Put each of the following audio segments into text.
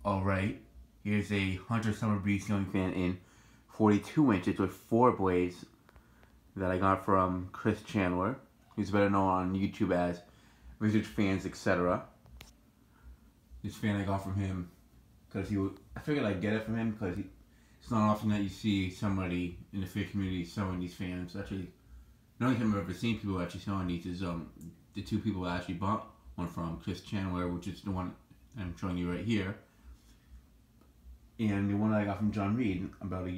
alright. Here's a Hunter Summer Breeze ceiling fan in 42 inches with 4 blades that I got from Chris Chandler, who's better known on YouTube as Vintage Fans, etc. This fan I got from him because I figured I'd get it from him because it's not often that you see somebody in the fan community selling these fans. Actually, the only time I've ever seen people actually selling these is the two people I actually bought one from, Chris Chandler, which is the one I'm showing you right here, and the one I got from John Reed about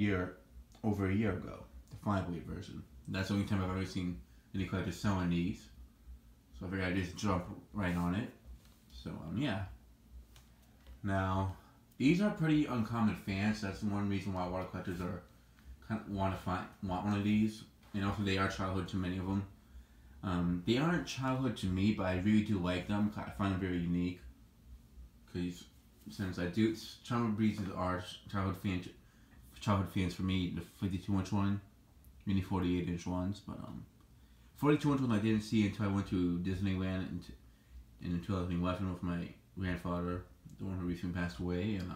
over a year ago, the 5-blade version. That's the only time I've ever seen any collectors selling these, so I figured I'd just jump right on it. So yeah. Now, these are pretty uncommon fans. That's one reason why water collectors are want one of these, and also they are childhood to many of them. They aren't childhood to me, but I really do like them. I find them very unique. Because since Summer Breezes are childhood fans for me. The 52-inch one, mini 48-inch ones, but 42-inch one I didn't see until I went to Disneyland in 2011 with my grandfather, the one who recently passed away, and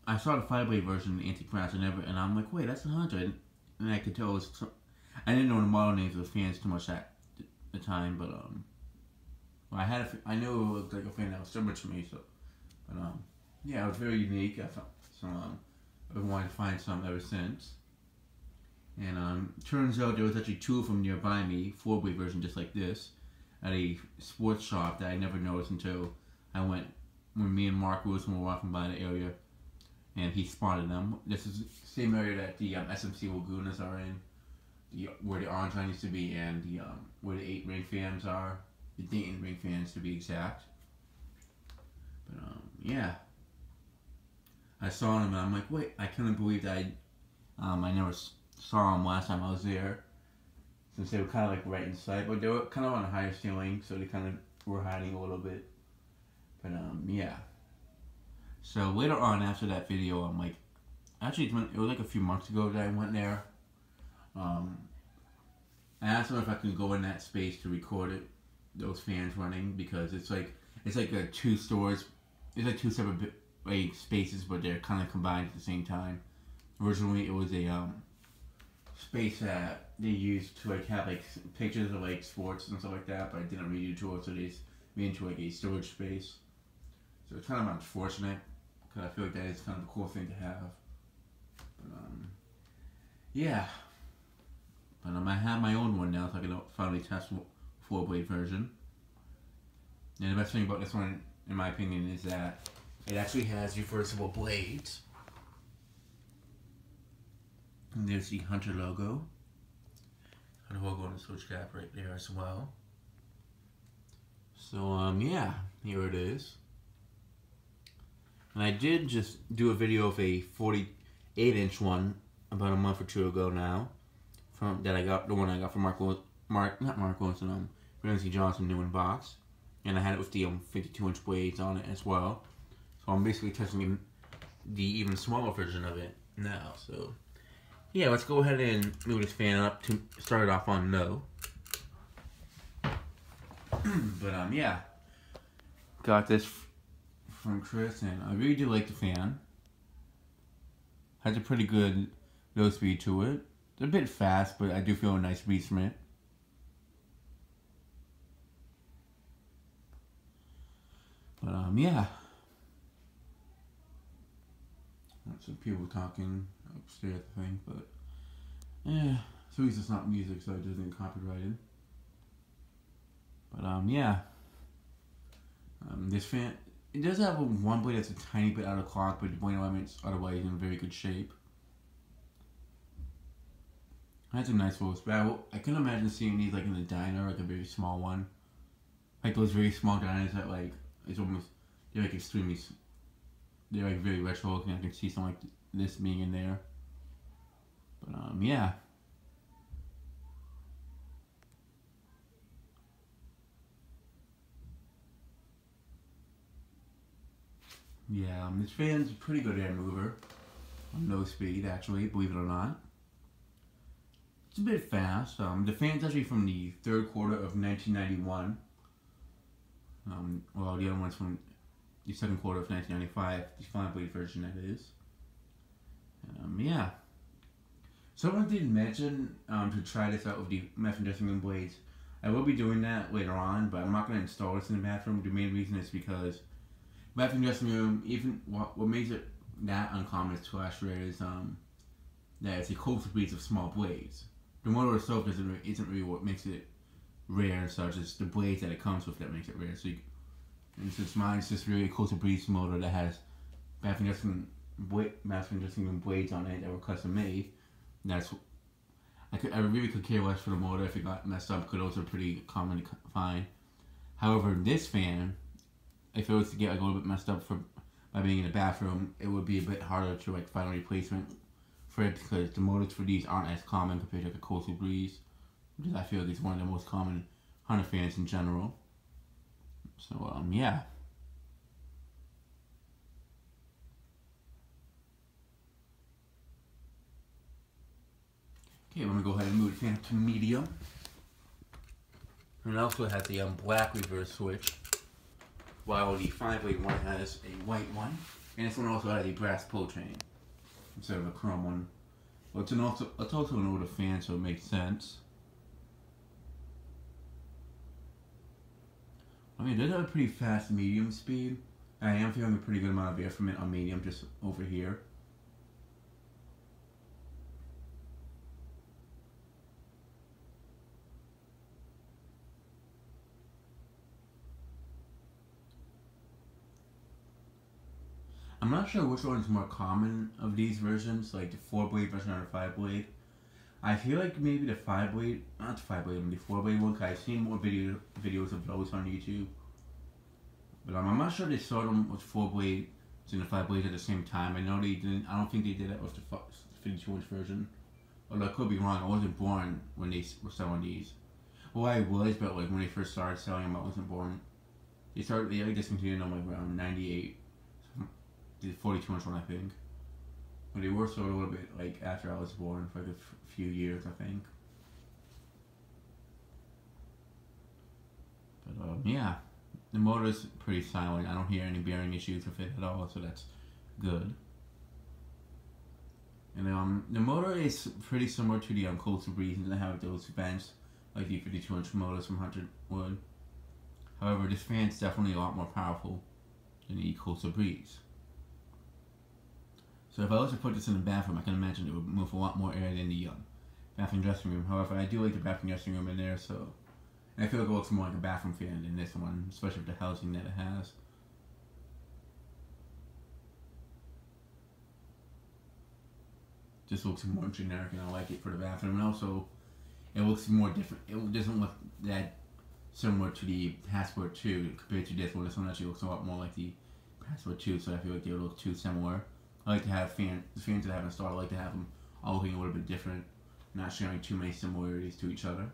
I saw the 5-blade version in Antique Craft and I'm like, wait, that's a Hunter, and I could tell I didn't know the model names of the fans too much at the time, but I knew it looked like a fan that was similar to me, so, but yeah, it was very unique. I found some, I've been wanting to find some ever since, and turns out there was actually 2 of them nearby me, 4-blade version just like this, at a sports shop that I never noticed until I went when me and Mark Wilson were walking by the area, and he spotted them. This is the same area that the SMC Lagunas are in, where the orange line used to be, and where the 8-ring fans are, the Dayton ring fans to be exact. But yeah, I saw them and I'm like, wait, I couldn't believe that I never saw them last time I was there, since they were kind of like right in sight, but they were kind of on a higher ceiling, so they kind of were hiding a little bit. But yeah. So later on after that video, I'm like, actually it was like a few months ago that I went there. I asked them if I could go in that space to record it, those fans running, because it's like a 2 stores. It's like 2 separate spaces, but they're kind of combined at the same time. Originally, it was a space that they used to like have like pictures of like sports and stuff like that, but I didn't redo to it, so they made into like a storage space. So it's kind of unfortunate, because I feel like that is kind of a cool thing to have. But yeah. But I have my own one now, so I can finally test 4-blade version. And the best thing about this one, in my opinion, is that it actually has reversible blades. And there's the Hunter logo. Hunter logo on the switch cap right there as well. So yeah, here it is. And I did just do a video of a 48-inch one about a month or 2 ago now. The one I got from Ramsey Johnson new in box, and I had it with the 52-inch blades on it as well. So I'm basically testing the even smaller version of it now. So yeah, let's go ahead and move this fan up to start it off on no. But yeah, got this from Chris, and I really do like the fan. Has a pretty good low speed to it. It's a bit fast, but I do feel a nice breeze from it. But yeah. Some people talking upstairs, I think, but yeah, so at least it's not music, so it doesn't get copyrighted. But yeah. This fan, it does have one blade that's a tiny bit out of clock, but the blade alignment's otherwise in very good shape. That's a nice little spot. I can imagine seeing these like in a diner, like a very small one. Like those very small diners that like, they're like extremely, they're like very retro looking. I can see something like this being in there. But yeah. Yeah, this fan's a pretty good air mover. On low speed, actually, believe it or not. It's a bit fast. The fan's actually from the 3rd quarter of 1991. Well, the other one's from the second quarter of 1995, the 5-blade version that is. Yeah. Someone did mention to try this out with the bathroom dressing room blades. I will be doing that later on, but I'm not going to install this in the bathroom. The main reason is because bathroom dressing room, even what makes it that uncommon to slash rare is that it's a close breeds of small blades. The motor itself isn't really what makes it rare and such. It's the blades that it comes with that makes it rare. So, and since mine's just really a close breeds motor that has bathroom dressing room blades on it that were custom made, that's I really could care less for the motor if it got messed up, because those are pretty common to find. However, this fan, if it was to get like a little bit messed up by being in the bathroom, it would be a bit harder to like find a replacement for it, because the motors for these aren't as common compared to like a coastal breeze, which is, I feel like, is one of the most common hunter fans in general. So yeah. Okay, let me go ahead and move the fan to medium. And it also has the black reverse switch, while the 5-blade one has a white one. And this one also has a brass pull chain instead of a chrome one. Well, it's also an older fan, so it makes sense. I mean, it does have a pretty fast medium speed. I am feeling a pretty good amount of air from it on medium, just over here. I'm not sure which one is more common of these versions, like the 4-blade version or the 5-blade. I feel like maybe the 5-blade, not the 5-blade, the 4-blade one, because I've seen more videos of those on YouTube. But I'm not sure they sold them with 4-blades and the 5-blades at the same time. I know they didn't. I don't think they did that with the 52-inch version. Although I could be wrong. I wasn't born when they were selling these. Well, I was, but like when they first started selling them, I wasn't born. They discontinued them like around 98. The 42-inch one, I think. But they were sold a little bit like after I was born for like a few years, I think. But yeah, the motor's pretty silent. I don't hear any bearing issues with it at all, so that's good. And the motor is pretty similar to the coastal breeze, and they have those vents like the 52-inch motors from Hunter would. However, this fan's definitely a lot more powerful than the coastal breeze. So if I was to put this in the bathroom, I can imagine it would move a lot more air than the bathroom dressing room. However, I do like the bathroom dressing room in there, so and I feel like it looks more like a bathroom fan than this one, especially with the housing that it has. Just looks more generic, and I like it for the bathroom. And also, it looks more different. It doesn't look that similar to the Passport 2 compared to this one. This one actually looks a lot more like the Passport 2, so I feel like they look too similar. I like to have the fans that I have installed, I like to have them all looking a little bit different, not sharing too many similarities to each other.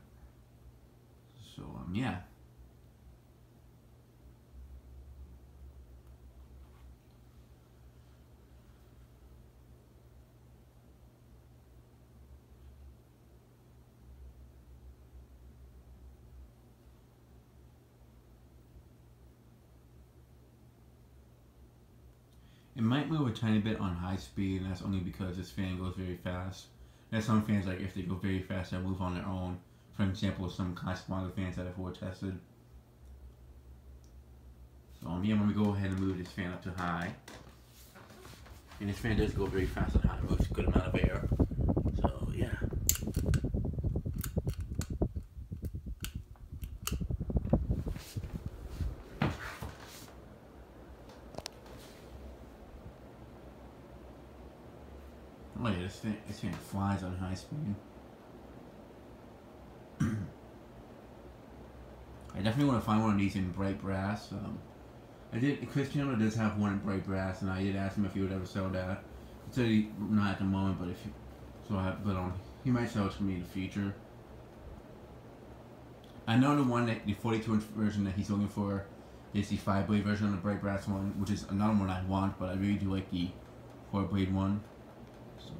So, yeah. It might move a tiny bit on high speed, and that's only because this fan goes very fast. There's some fans, like, if they go very fast, they'll move on their own. For example, some classic model fans that I've tested. So, yeah, I'm going to go ahead and move this fan up to high. And this fan does go very fast on high, it moves a good amount of air. So, yeah. Oh yeah, this fan flies on high speed. I definitely want to find one of these in bright brass. Chris Chandler does have one in bright brass, and I did ask him if he would ever sell that. He said not at the moment, but he might sell it to me in the future. I know the 42-inch version that he's looking for is the 5-blade version of the bright brass one, which is another one I want, but I really do like the 4-blade one. So,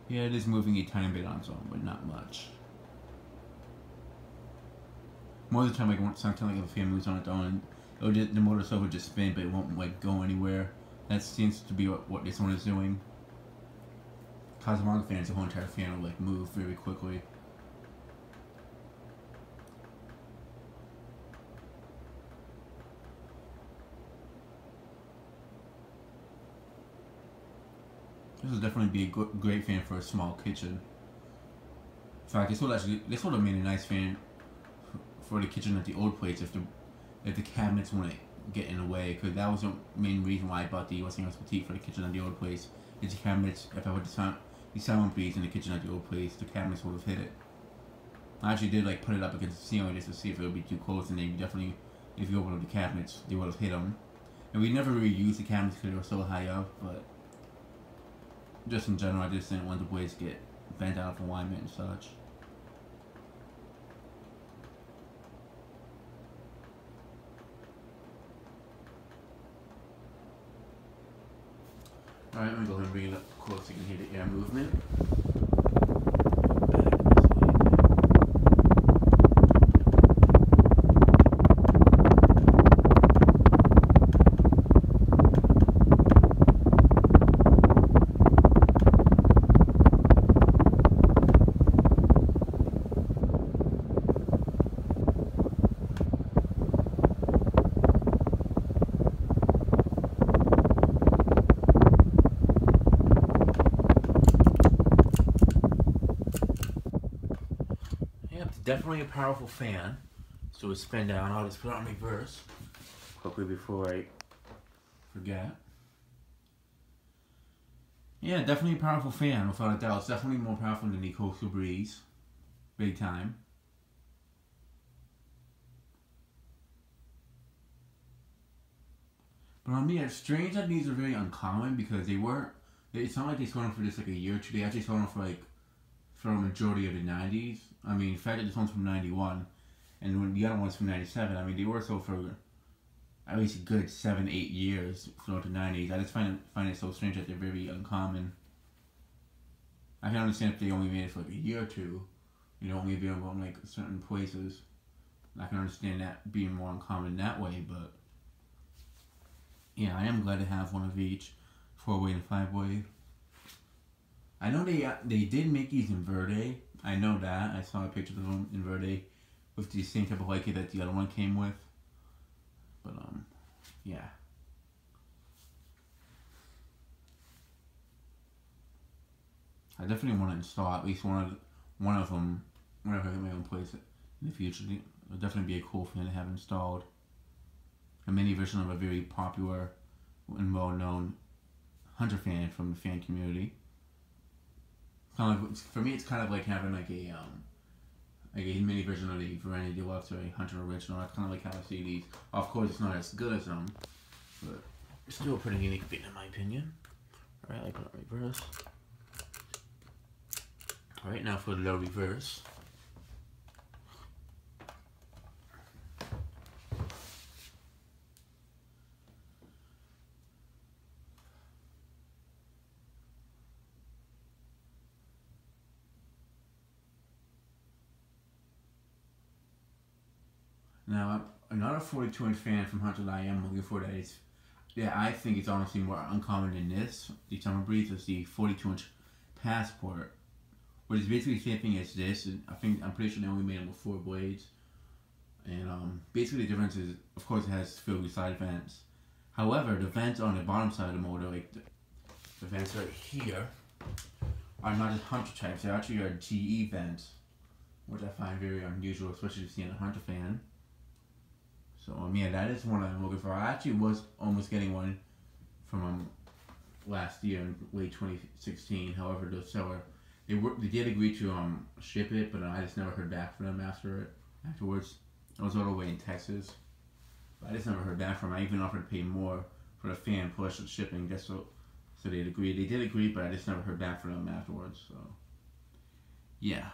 yeah, it is moving a tiny bit on its own, but not much. most of the time, like sometimes like if a fan moves on its own, the motor itself would just spin, but it won't like go anywhere. That seems to be what this one is doing. Cause I'm on the fans, the whole entire fan will like move very quickly. This would definitely be a great fan for a small kitchen. In fact, this would have made a nice fan for the kitchen at the old place if the cabinets wouldn't get in the way. Because that was the main reason why I bought the Westinghouse Petite for the kitchen at the old place. Is the cabinets, if I put the sound beads in the kitchen at the old place, the cabinets would have hit it. I actually did like put it up against the ceiling just to see if it would be too close, and they definitely, if you open up the cabinets, they would have hit them. And we never really used the cabinets because they were so high up, but just in general, I just didn't want the blades to get bent out of alignment and such. Alright, let me go ahead and bring it up close so you can hear the air movement. Definitely a powerful fan. So we spin down. I'll just put it on reverse quickly before I forget. Yeah, definitely a powerful fan, without a doubt. It's definitely more powerful than the Coastal Breeze. Big time. But on me, it's strange that these are very uncommon because it's not like they sold them for just like a year or two. They actually sold them for a majority of the 90s. I mean, in fact, this one's from 91, and when the other one's from 97. I mean, they were sold for at least a good 7-8 years throughout the 90s. I just find it so strange that they're very uncommon. I can understand if they only made it for like a year or two, only available in like certain places. I can understand that being more uncommon that way, but yeah, I am glad to have one of each, 4-way and 5-way. I know they did make these in Verde. I know that. I saw a picture of them in Verde with the same type of light kit that the other one came with. But yeah. I definitely want to install at least one of them whenever I get my own place in the future. It would definitely be a cool fan to have installed. A mini version of a very popular and well-known Hunter fan from the fan community. For me, it's kind of like having like a mini version of the Verani Deluxe or a Hunter Original. That's kind of like how I see these. Of course, it's not as good as them, but it's still a pretty unique thing in my opinion. Alright, I put it reverse. Alright, now for the low reverse. Now, another 42-inch fan from Hunter that I am looking for I think it's honestly more uncommon than this. The Summer Breeze is the 42-inch Passport, which is basically the same thing as this. And I'm pretty sure they only made them with 4 blades. And basically the difference is, of course, it has filled with side vents. However, the vents on the bottom side of the motor, like the vents right here, are not just Hunter types. They actually are GE vents, which I find very unusual, especially to see in a Hunter fan. So yeah, that is one I'm looking for. I actually was almost getting one from last year in late 2016. However, the seller they did agree to ship it, but I just never heard back from them afterwards. I was all the way in Texas, but I just never heard back from them. I even offered to pay more for the fan plus the shipping just so they'd agree. They did agree, but I just never heard back from them afterwards. So yeah,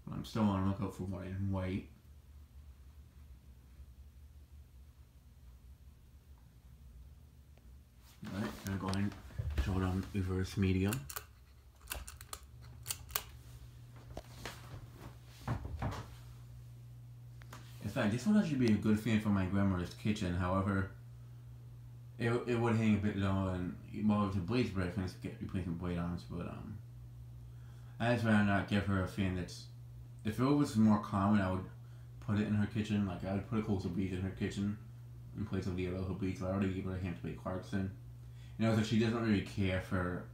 but I'm still on the lookout for one in white. Alright, I'm going to go ahead and show it on reverse medium. fact, this would actually be a good fan for my grandmother's kitchen. However, it would hang a bit low, and well, if the blades break, I can just get replacement blade arms. But I just rather not give her a fan that's. If it was more common, I would put it in her kitchen. Like I would put a coastal beads in her kitchen in place of the local beads. So I already gave her a hand to play Clarkson. You know, so she doesn't really care for.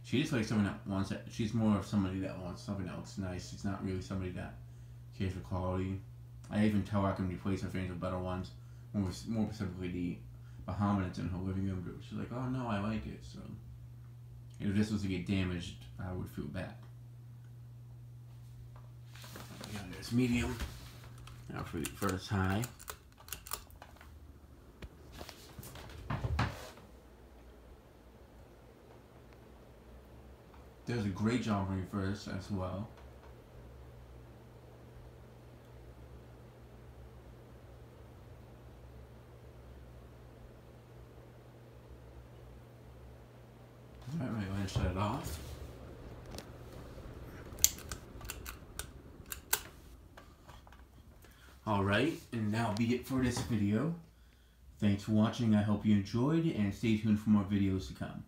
She just likes someone that wants it. She's more of somebody that wants something that looks nice. She's not really somebody that cares for quality. I even tell her I can replace her fans with better ones. More specifically the Bahamut in her living room. But she's like, oh no, I like it. So if this was to get damaged, I would feel bad. It's medium. Now for the first high. There's a great job on reverse as well. Alright, we're going to shut it off. Alright, and that'll be it for this video. Thanks for watching, I hope you enjoyed, and stay tuned for more videos to come.